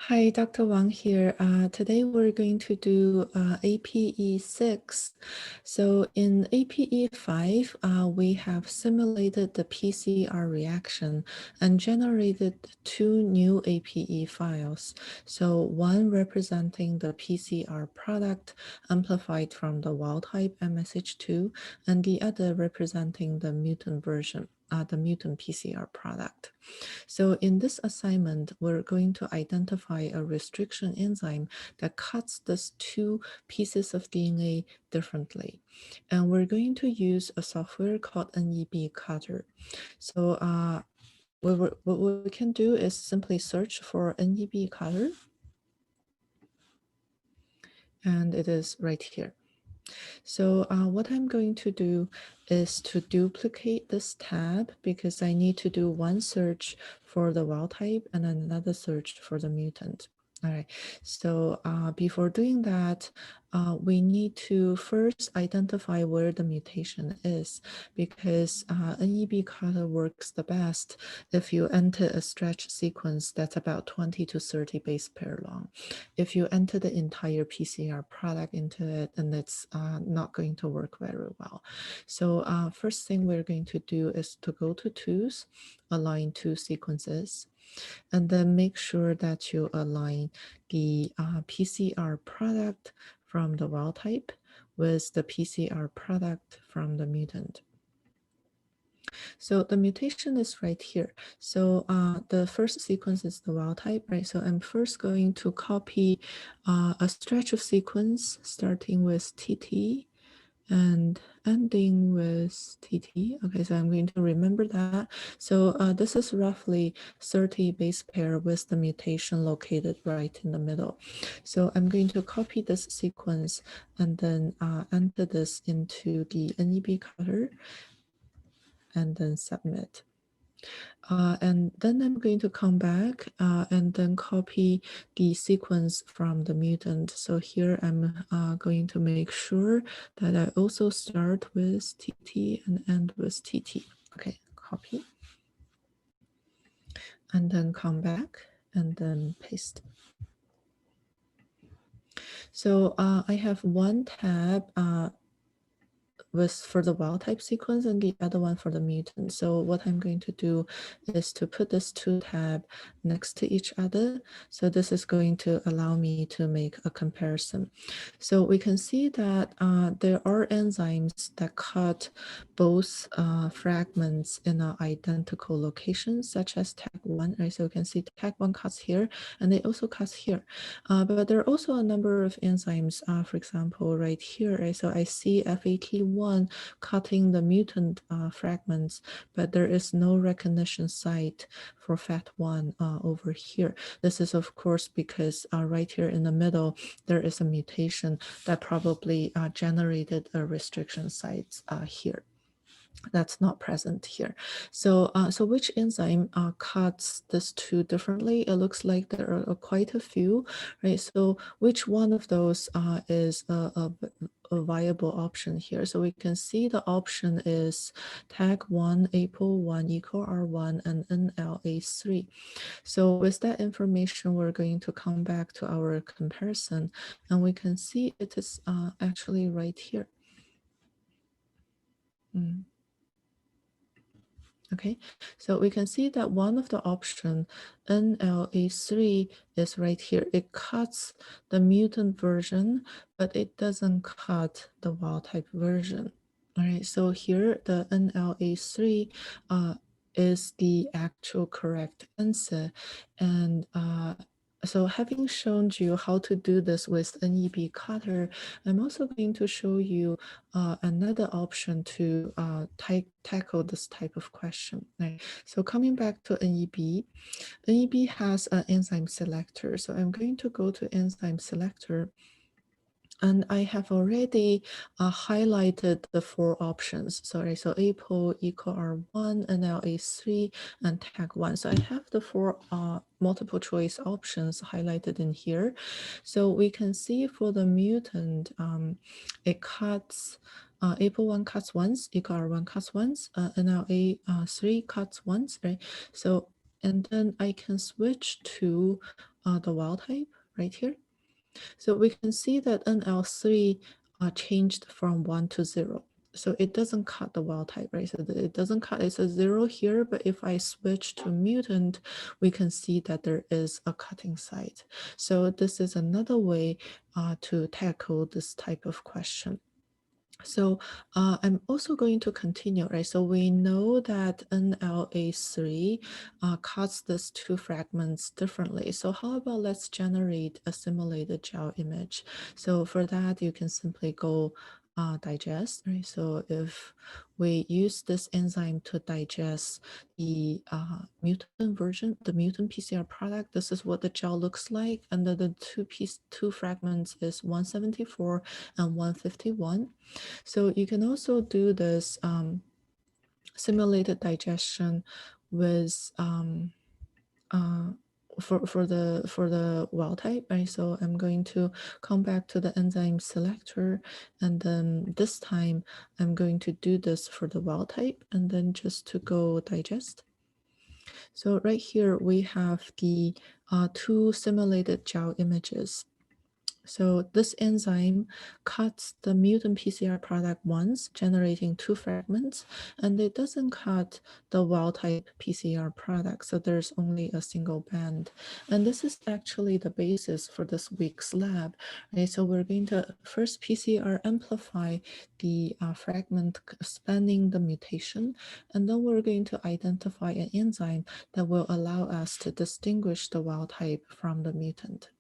Hi, Dr. Wang here. Today we're going to do APE 6. So in APE 5, we have simulated the PCR reaction and generated two new APE files. So one representing the PCR product amplified from the wild type MSH2, and the other representing the mutant version, the mutant PCR product. So in this assignment, we're going to identify a restriction enzyme that cuts these two pieces of DNA differently. And we're going to use a software called NEB Cutter. So what we can do is simply search for NEB Cutter. And it is right here. So what I'm going to do is to duplicate this tab because I need to do one search for the wild type and another search for the mutant. All right, so before doing that, we need to first identify where the mutation is because NEB Cutter works the best if you enter a stretch sequence that's about 20 to 30 base pair long. If you enter the entire PCR product into it, then it's not going to work very well. So first thing we're going to do is to go to tools, align two sequences, and then make sure that you align the PCR product from the wild type with the PCR product from the mutant. So the mutation is right here. So the first sequence is the wild type, right? So I'm first going to copy a stretch of sequence starting with TT and ending with TT. Okay, so I'm going to remember that. So this is roughly 30 base pair with the mutation located right in the middle. So I'm going to copy this sequence and then enter this into the NEB Cutter and then submit. And then I'm going to come back and then copy the sequence from the mutant. So here I'm going to make sure that I also start with TT and end with TT. Okay, copy. And then come back and then paste. So I have one tab for the wild type sequence and the other one for the mutant. So what I'm going to do is to put this two tab next to each other. So this is going to allow me to make a comparison. So we can see that there are enzymes that cut both fragments in an identical location, such as TAG1, right? So you can see TAG1 cuts here and it also cuts here. But there are also a number of enzymes, for example, right here, right? So I see FAT1 cutting the mutant fragments, but there is no recognition site for FAT1 over here. This is, of course, because right here in the middle, there is a mutation that probably generated a restriction site here. That's not present here. So, so which enzyme cuts this two differently? It looks like there are quite a few, right? So which one of those is a viable option here? So we can see the option is TAG1, APOL1, EcoR1, and NLA3. So with that information, we're going to come back to our comparison, and we can see it is actually right here. Okay, so we can see that one of the option NLA3 is right here. It cuts the mutant version, but it doesn't cut the wild type version. All right, so here the NLA3 is the actual correct answer. And so having shown you how to do this with NEB Cutter, I'm also going to show you another option to tackle this type of question. Right? So coming back to NEB, NEB has an enzyme selector. So I'm going to go to enzyme selector. And I have already highlighted the four options. Sorry, so APO, EcoR1, NLA3, and TAG1. So I have the four multiple choice options highlighted in here. So we can see for the mutant, it cuts APO1 cuts once, EcoR1 cuts once, NLA3 cuts once, right? So, and then I can switch to the wild type right here. So we can see that NL3 changed from 1 to 0. So it doesn't cut the wild type, right? So it doesn't cut, it's a 0 here, but if I switch to mutant, we can see that there is a cutting site. So this is another way to tackle this type of question. So I'm also going to continue, right? So we know that NLA3 cuts these two fragments differently. So how about let's generate a simulated gel image? So for that, you can simply go digest, right? So if we use this enzyme to digest the mutant version, the mutant PCR product, this is what the gel looks like. And the two fragments is 174 and 151. So you can also do this simulated digestion with uh, for the wild type, right? So I'm going to come back to the enzyme selector, and then this time I'm going to do this for the wild type, and then just to go digest. So right here we have the two simulated gel images. So this enzyme cuts the mutant PCR product once, generating two fragments, and it doesn't cut the wild type PCR product. So there's only a single band. And this is actually the basis for this week's lab. Right? So we're going to first PCR amplify the fragment spanning the mutation, and then we're going to identify an enzyme that will allow us to distinguish the wild type from the mutant.